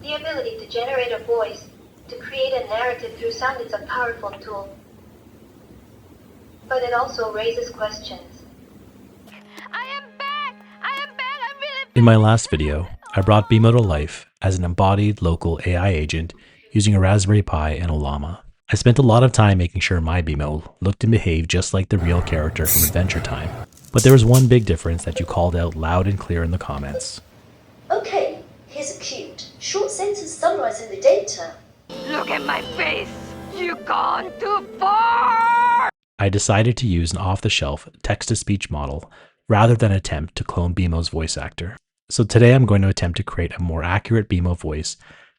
The ability to generate a voice, to create a narrative through sound is a powerful tool. But it also raises questions. I am back! I'm really back! In my last video, I brought BMO to life as an embodied local AI agent using a Raspberry Pi and a llama. I spent a lot of time making sure my BMO looked and behaved just like the real character from Adventure Time. But there was one big difference that you called out loud and clear in the comments. Okay, here's a cute, short sentence summarizing the data. Look at my face! You've gone too far! I decided to use an off-the-shelf text-to-speech model rather than attempt to clone BMO's voice actor. So today I'm going to attempt to create a more accurate BMO voice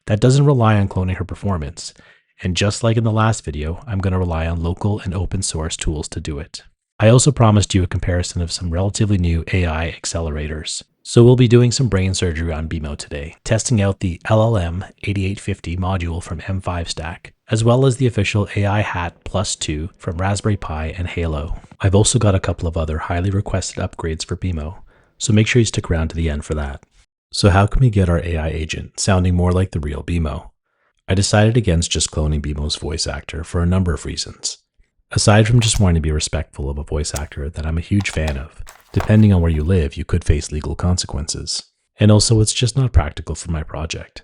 that doesn't rely on cloning her performance. And just like in the last video, I'm going to rely on local and open source tools to do it. I also promised you a comparison of some relatively new AI accelerators. So we'll be doing some brain surgery on BMO today, testing out the LLM 8850 module from M5 Stack, as well as the official AI HAT+2 from Raspberry Pi and Halo. I've also got a couple of other highly requested upgrades for BMO, so make sure you stick around to the end for that. So how can we get our AI agent sounding more like the real BMO? I decided against just cloning BMO's voice actor for a number of reasons. Aside from just wanting to be respectful of a voice actor that I'm a huge fan of, depending on where you live, you could face legal consequences. And also, it's just not practical for my project.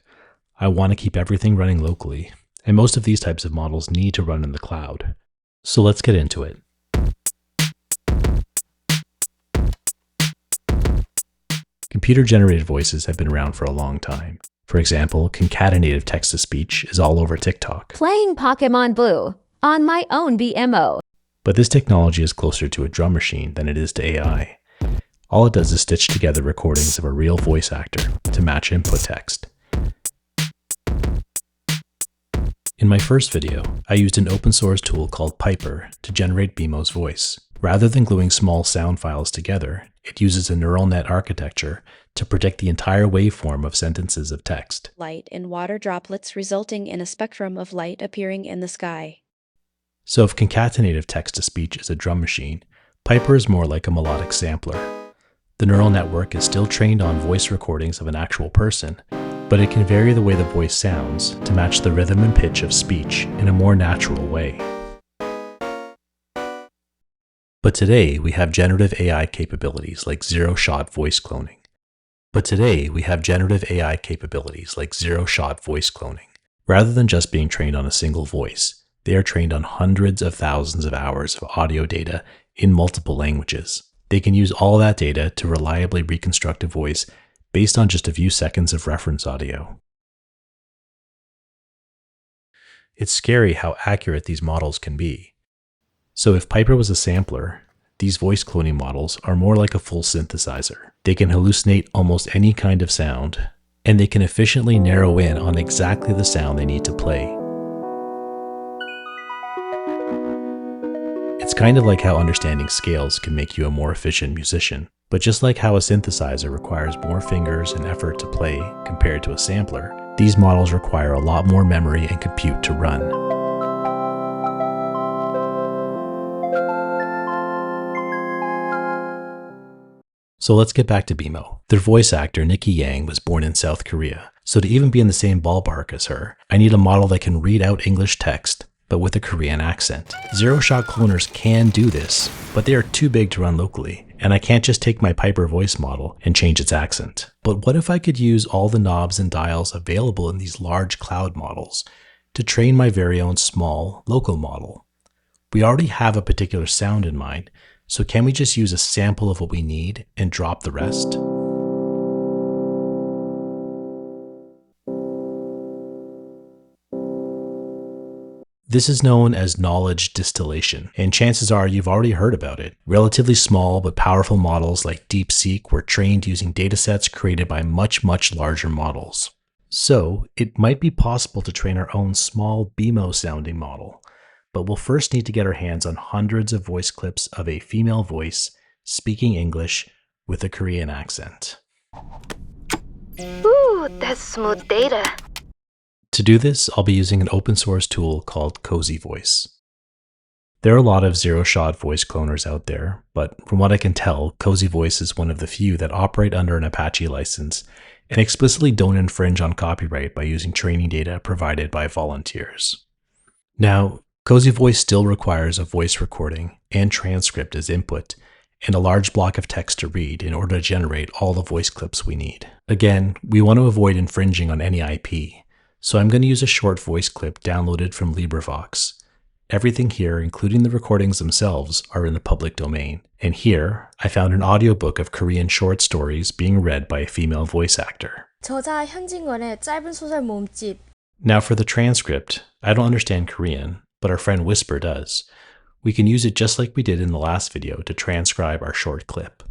I want to keep everything running locally, and most of these types of models need to run in the cloud. So let's get into it. Computer-generated voices have been around for a long time. For example, concatenative text-to-speech is all over TikTok. Playing Pokemon Blue on my own BMO. But this technology is closer to a drum machine than it is to AI. All it does is stitch together recordings of a real voice actor to match input text. In my first video, I used an open source tool called Piper to generate BMO's voice. Rather than gluing small sound files together, it uses a neural net architecture to predict the entire waveform of sentences of text. Light in water droplets resulting in a spectrum of light appearing in the sky. So if concatenative text-to-speech is a drum machine, Piper is more like a melodic sampler. The neural network is still trained on voice recordings of an actual person, but it can vary the way the voice sounds to match the rhythm and pitch of speech in a more natural way. But today we have generative AI capabilities like zero-shot voice cloning. Rather than just being trained on a single voice, they are trained on hundreds of thousands of hours of audio data in multiple languages. They can use all that data to reliably reconstruct a voice based on just a few seconds of reference audio. It's scary how accurate these models can be. So if Piper was a sampler, these voice cloning models are more like a full synthesizer. They can hallucinate almost any kind of sound, and they can efficiently narrow in on exactly the sound they need to play. It's kind of like how understanding scales can make you a more efficient musician. But just like how a synthesizer requires more fingers and effort to play compared to a sampler, these models require a lot more memory and compute to run. So let's get back to BMO. Their voice actor, Nikki Yang, was born in South Korea. So to even be in the same ballpark as her, I need a model that can read out English text, but with a Korean accent. Zero-shot cloners can do this, but they are too big to run locally, and I can't just take my Piper voice model and change its accent. But what if I could use all the knobs and dials available in these large cloud models to train my very own small, local model? We already have a particular sound in mind, so can we just use a sample of what we need and drop the rest? This is known as knowledge distillation, and chances are you've already heard about it. Relatively small but powerful models like DeepSeek were trained using datasets created by much larger models. So it might be possible to train our own small BMO sounding model, but we'll first need to get our hands on hundreds of voice clips of a female voice speaking English with a Korean accent. Ooh, that's smooth data. To do this, I'll be using an open source tool called Cozy Voice. There are a lot of zero-shot voice cloners out there, but from what I can tell, Cozy Voice is one of the few that operate under an Apache license and explicitly don't infringe on copyright by using training data provided by volunteers. Now, Cozy Voice still requires a voice recording and transcript as input, and a large block of text to read in order to generate all the voice clips we need. Again, we want to avoid infringing on any IP, so I'm going to use a short voice clip downloaded from LibriVox. Everything here, including the recordings themselves, are in the public domain. And here, I found an audiobook of Korean short stories being read by a female voice actor. 저자 현진건의 짧은 소설 모음집. Now for the transcript, I don't understand Korean, but our friend Whisper does. We can use it just like we did in the last video to transcribe our short clip.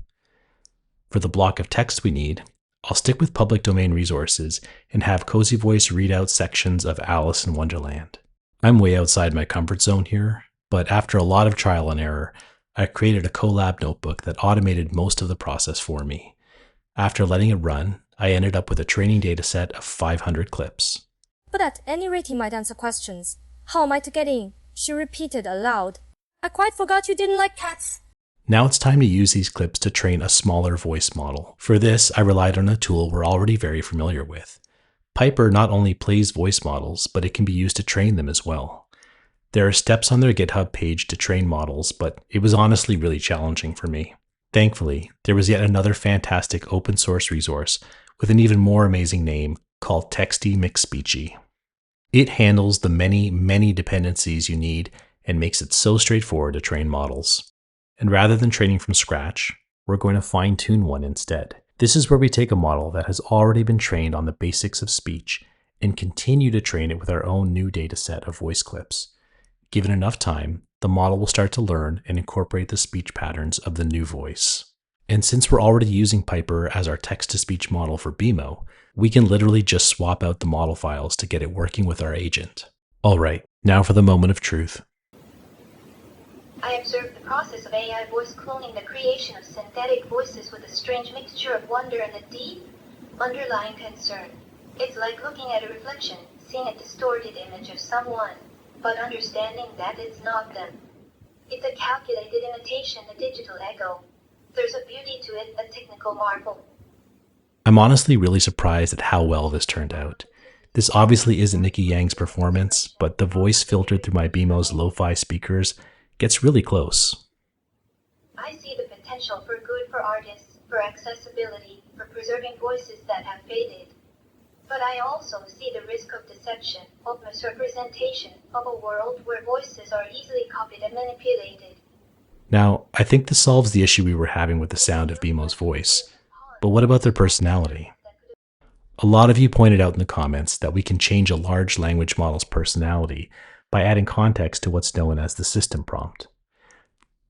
For the block of text we need, I'll stick with public domain resources and have Cozy Voice read out sections of Alice in Wonderland. I'm way outside my comfort zone here, but after a lot of trial and error, I created a Colab notebook that automated most of the process for me. After letting it run, I ended up with a training dataset of 500 clips. But at any rate he might answer questions. How am I to get in? She repeated aloud. I quite forgot you didn't like cats. Now it's time to use these clips to train a smaller voice model. For this, I relied on a tool we're already very familiar with. Piper not only plays voice models, but it can be used to train them as well. There are steps on their GitHub page to train models, but it was honestly really challenging for me. Thankfully, there was yet another fantastic open source resource with an even more amazing name called Texty McSpeechy. It handles the many dependencies you need and makes it so straightforward to train models. And rather than training from scratch, we're going to fine-tune one instead. This is where we take a model that has already been trained on the basics of speech and continue to train it with our own new data set of voice clips. Given enough time, the model will start to learn and incorporate the speech patterns of the new voice. And since we're already using Piper as our text-to-speech model for BMO, we can literally just swap out the model files to get it working with our agent. Alright, now for the moment of truth. I observed the process of AI voice cloning the creation of synthetic voices with a strange mixture of wonder and a deep, underlying concern. It's like looking at a reflection, seeing a distorted image of someone, but understanding that it's not them. It's a calculated imitation, a digital echo. There's a beauty to it, a technical marvel. I'm honestly really surprised at how well this turned out. This obviously isn't Nikki Yang's performance, but the voice filtered through my BMO's lo-fi speakers gets really close. I see the potential for good for artists, for accessibility, for preserving voices that have faded. But I also see the risk of deception, of misrepresentation, of a world where voices are easily copied and manipulated. Now, I think this solves the issue we were having with the sound of BMO's voice, but what about their personality? A lot of you pointed out in the comments that we can change a large language model's personality by adding context to what's known as the system prompt.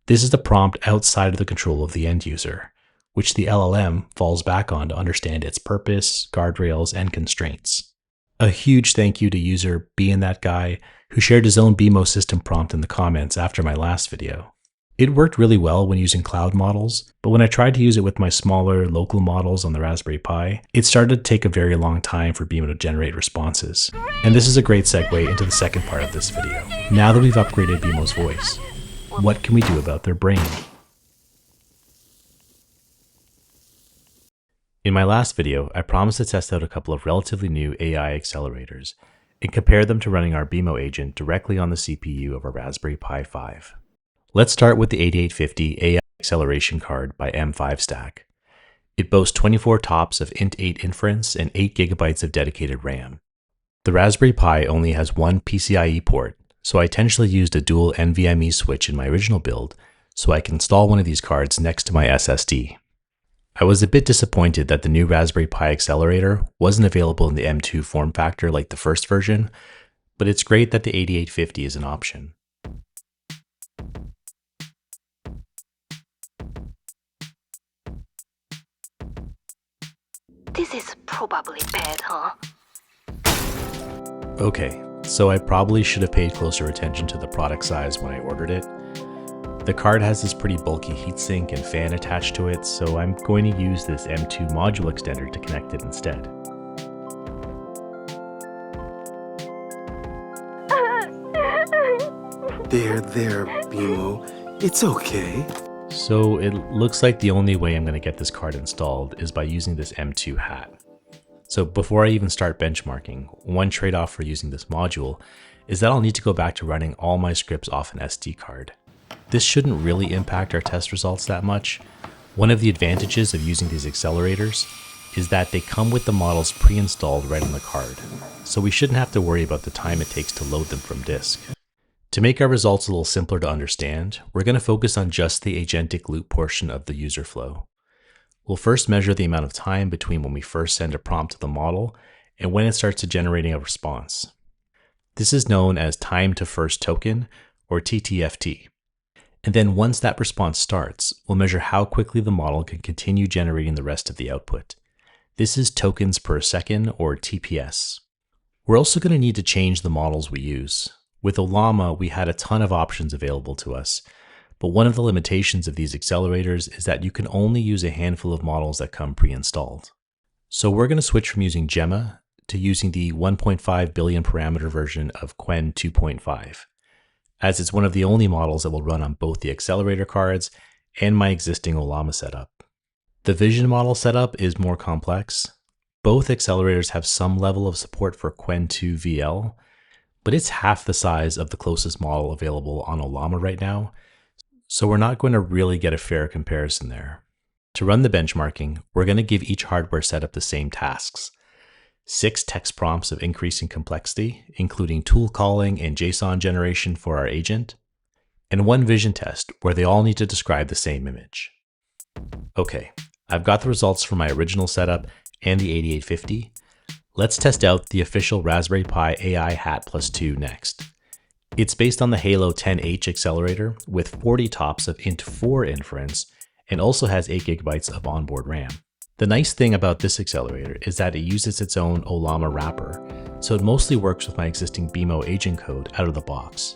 This is the prompt outside of the control of the end user, which the LLM falls back on to understand its purpose, guardrails, and constraints. A huge thank you to user Being That Guy, who shared his own BMO system prompt in the comments after my last video. It worked really well when using cloud models, but when I tried to use it with my smaller local models on the Raspberry Pi, it started to take a very long time for BMO to generate responses. And this is a great segue into the second part of this video. Now that we've upgraded BMO's voice, what can we do about their brain? In my last video, I promised to test out a couple of relatively new AI accelerators and compare them to running our BMO agent directly on the CPU of our Raspberry Pi 5. Let's start with the 8850 AI acceleration card by M5 Stack. It boasts 24 TOPS of Int8 inference and 8 GB of dedicated RAM. The Raspberry Pi only has one PCIe port, so I intentionally used a dual NVMe switch in my original build so I can install one of these cards next to my SSD. I was a bit disappointed that the new Raspberry Pi accelerator wasn't available in the M2 form factor like the first version, but it's great that the 8850 is an option. This is probably bad, huh? Okay, so I probably should have paid closer attention to the product size when I ordered it. The card has this pretty bulky heatsink and fan attached to it, so I'm going to use this M2 module extender to connect it instead. There, BMO. It's okay. So it looks like the only way I'm going to get this card installed is by using this M2 hat. So before I even start benchmarking, one trade-off for using this module is that I'll need to go back to running all my scripts off an SD card. This shouldn't really impact our test results that much. One of the advantages of using these accelerators is that they come with the models pre-installed right on the card, so we shouldn't have to worry about the time it takes to load them from disk. To make our results a little simpler to understand, we're going to focus on just the agentic loop portion of the user flow. We'll first measure the amount of time between when we first send a prompt to the model and when it starts generating a response. This is known as time to first token, or TTFT. And then once that response starts, we'll measure how quickly the model can continue generating the rest of the output. This is tokens per second, or TPS. We're also going to need to change the models we use. With Ollama, we had a ton of options available to us, but one of the limitations of these accelerators is that you can only use a handful of models that come pre-installed. So we're going to switch from using Gemma to using the 1.5 billion parameter version of Qwen 2.5, as it's one of the only models that will run on both the accelerator cards and my existing Ollama setup. The vision model setup is more complex. Both accelerators have some level of support for Qwen 2 VL, but it's half the size of the closest model available on Ollama right now, so we're not going to really get a fair comparison there. To run the benchmarking, we're going to give each hardware setup the same tasks. 6 text prompts of increasing complexity, including tool calling and JSON generation for our agent, and 1 vision test where they all need to describe the same image. Okay, I've got the results from my original setup and the 8850. Let's test out the official Raspberry Pi AI HAT+2 next. It's based on the Halo 10H accelerator with 40 TOPS of int4 inference and also has 8 GB of onboard RAM. The nice thing about this accelerator is that it uses its own Ollama wrapper, so it mostly works with my existing BMO agent code out of the box.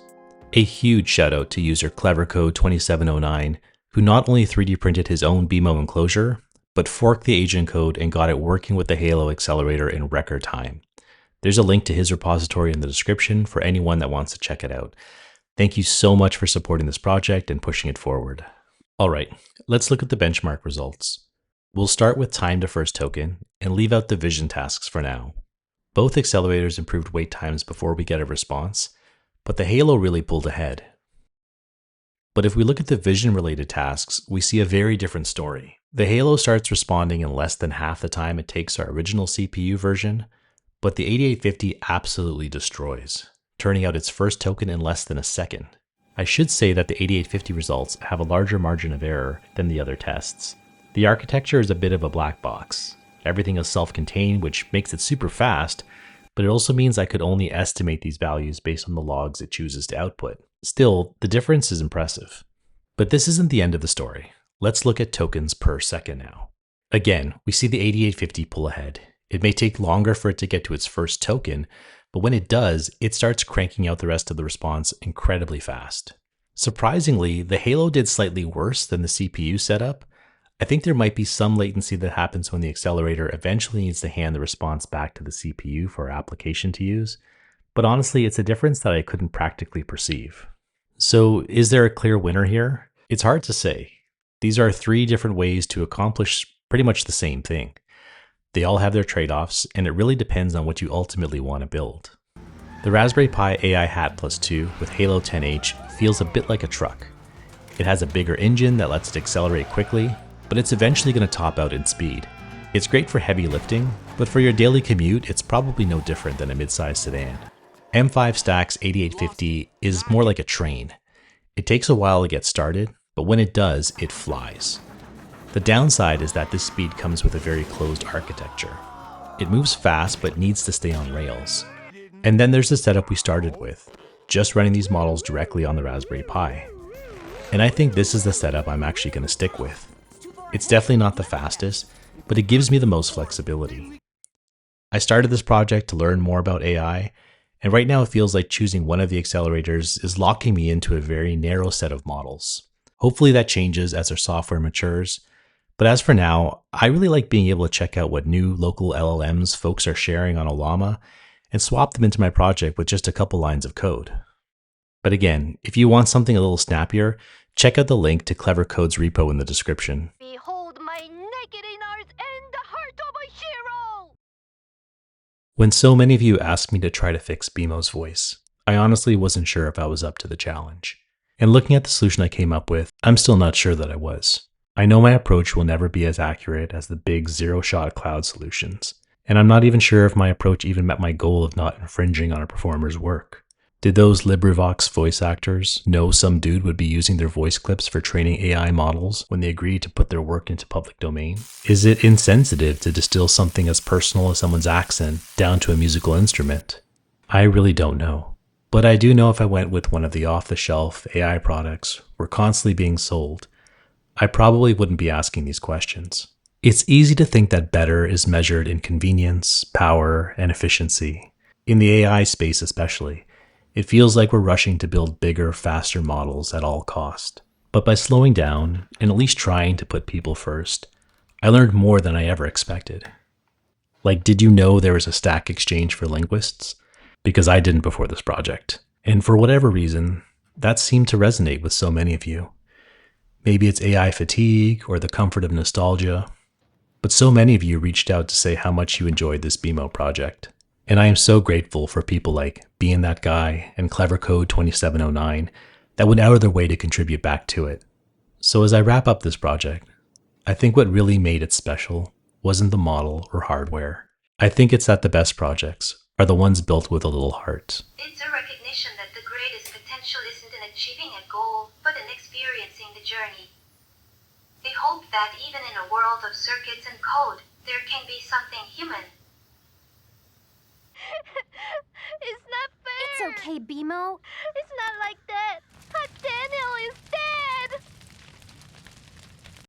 A huge shout out to user clevercode2709, who not only 3D printed his own BMO enclosure, but forked the agent code and got it working with the Halo accelerator in record time. There's a link to his repository in the description for anyone that wants to check it out. Thank you so much for supporting this project and pushing it forward. All right, let's look at the benchmark results. We'll start with time to first token and leave out the vision tasks for now. Both accelerators improved wait times before we get a response, but the Halo really pulled ahead. But if we look at the vision related tasks, we see a very different story. The Halo starts responding in less than half the time it takes our original CPU version, but the 8850 absolutely destroys, turning out its first token in less than a second. I should say that the 8850 results have a larger margin of error than the other tests. The architecture is a bit of a black box. Everything is self-contained, which makes it super fast, but it also means I could only estimate these values based on the logs it chooses to output. Still, the difference is impressive. But this isn't the end of the story. Let's look at tokens per second now. Again, we see the 8850 pull ahead. It may take longer for it to get to its first token, but when it does, it starts cranking out the rest of the response incredibly fast. Surprisingly, the Halo did slightly worse than the CPU setup. I think there might be some latency that happens when the accelerator eventually needs to hand the response back to the CPU for our application to use, but honestly, it's a difference that I couldn't practically perceive. So is there a clear winner here? It's hard to say. These are 3 different ways to accomplish pretty much the same thing. They all have their trade-offs, and it really depends on what you ultimately want to build. The Raspberry Pi AI HAT+2 with Halo 10H feels a bit like a truck. It has a bigger engine that lets it accelerate quickly, but it's eventually going to top out in speed. It's great for heavy lifting, but for your daily commute, it's probably no different than a mid-sized sedan. M5 Stack's 8850 is more like a train. It takes a while to get started, but when it does, it flies. The downside is that this speed comes with a very closed architecture. It moves fast but needs to stay on rails. And then there's the setup we started with, just running these models directly on the Raspberry Pi. And I think this is the setup I'm actually going to stick with. It's definitely not the fastest, but it gives me the most flexibility. I started this project to learn more about AI, and right now it feels like choosing one of the accelerators is locking me into a very narrow set of models. Hopefully that changes as our software matures, but as for now, I really like being able to check out what new local LLMs folks are sharing on Ollama and swap them into my project with just a couple lines of code. But again, if you want something a little snappier, check out the link to Clever Code's repo in the description. When so many of you asked me to try to fix BMO's voice, I honestly wasn't sure if I was up to the challenge. And looking at the solution I came up with, I'm still not sure that I was. I know my approach will never be as accurate as the big zero-shot cloud solutions, and I'm not even sure if my approach even met my goal of not infringing on a performer's work. Did those LibriVox voice actors know some dude would be using their voice clips for training AI models when they agreed to put their work into public domain? Is it insensitive to distill something as personal as someone's accent down to a musical instrument? I really don't know. But I do know if I went with one of the off-the-shelf AI products we're constantly being sold, I probably wouldn't be asking these questions. It's easy to think that better is measured in convenience, power, and efficiency. In the AI space especially, it feels like we're rushing to build bigger, faster models at all cost. But by slowing down, and at least trying to put people first, I learned more than I ever expected. Like, did you know there was a Stack Exchange for linguists? Because I didn't before this project. And for whatever reason, that seemed to resonate with so many of you. Maybe it's AI fatigue or the comfort of nostalgia, but so many of you reached out to say how much you enjoyed this BMO project. And I am so grateful for people like Being That Guy and Clevercode 2709 that went out of their way to contribute back to it. So as I wrap up this project, I think what really made it special wasn't the model or hardware. I think it's that the best projects are the ones built with a little heart. It's a recognition that the greatest potential isn't in achieving a goal, but in experiencing the journey. We hope that even in a world of circuits and code, there can be something human. It's not fair. It's okay, BMO. It's not like that. Daniel is dead.